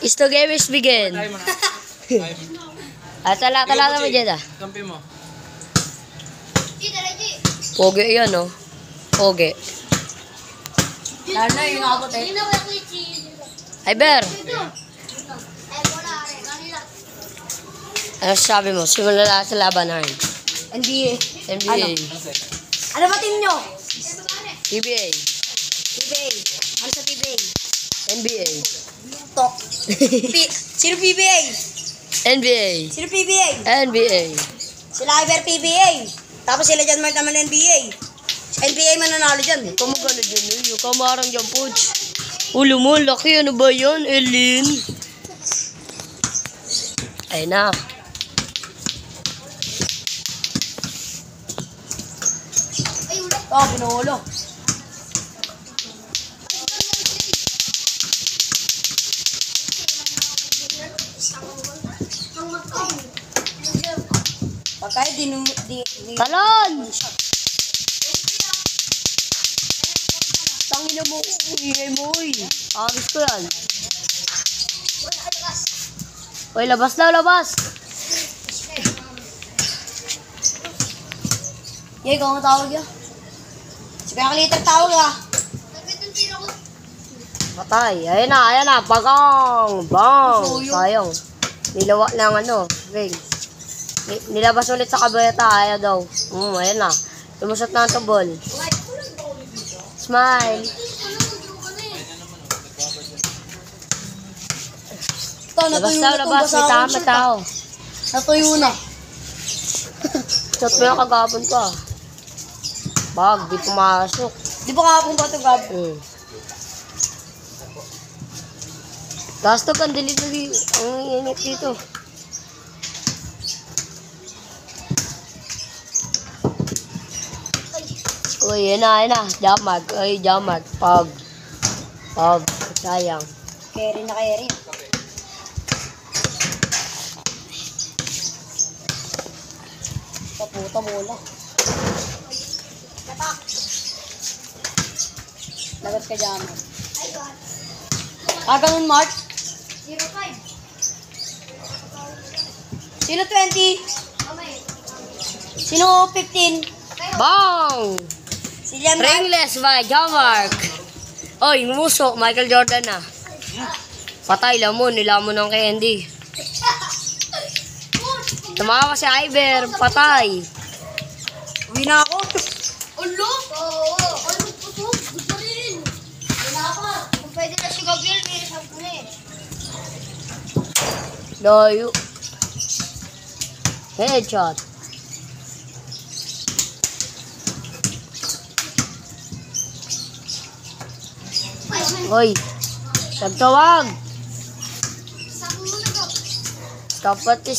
Is the game is begin. Tayo mo na. Tala mo dyan ah. Kampi mo. Pogi yan oh. Pogi. Lalo na yung nakabot eh. Ay Ber. Ano sabi mo? Simula lang sa labanan. NBA. NBA. Ano ba team nyo? PBA. PBA. Ano sa PBA? NBA. Tok. Sino PBA? NBA. Sino PBA? NBA. Sila Iber PBA. Tapos sila dyan Mart naman NBA. NBA mananalo dyan. Kamu gana dyan eh. Yung kamarang dyan po. Ulo mo, laki. Ano ba yan, Elin? Ay na. Oh, pinuhulo. Pagkaya Talon! Tangina mo, ingay mo eh. Agis ko yan. Uy, labas daw, labas. Yay, kung ang tawag yun. Si Kaya Kaliter tawag ah. Patay. Ayan na. Bagang. Bang. Sayang. Nilawa lang ano. Ring. Nilabas ulit sa kabayata. Ayaw daw. Ayan na. Lumusot na ang tubol. Smile. Labas daw, labas. May tao. Natuyo na. Shot mo yung kagapon ko ah. Bag, di pumasok. Di ba kapong ba ito gab? Gasto ang delivery. Ang init dito. Uy, yan na. Jamag. Uy, jamag. Pag. Sayang. Carry na carry. Paputa bola. Lagot ka dyan. Ganun Mark? 05. Sino 20? Sino 15? Bang! Si Liam Mark? Ringless by Jamark. Oy, muso. Michael Jordan na. Patay, lamon. Nilamon ng candy. Tumawa si Iber. Patay. Uwi na ako. Ulo? Oo. Ano po? Gusto rin. Wala pa. Kung pwede na si Gabriel, may isang ko na eh. Layo. Headshot. Hoy. Tagtawag. Sa muna ko. Stop at this.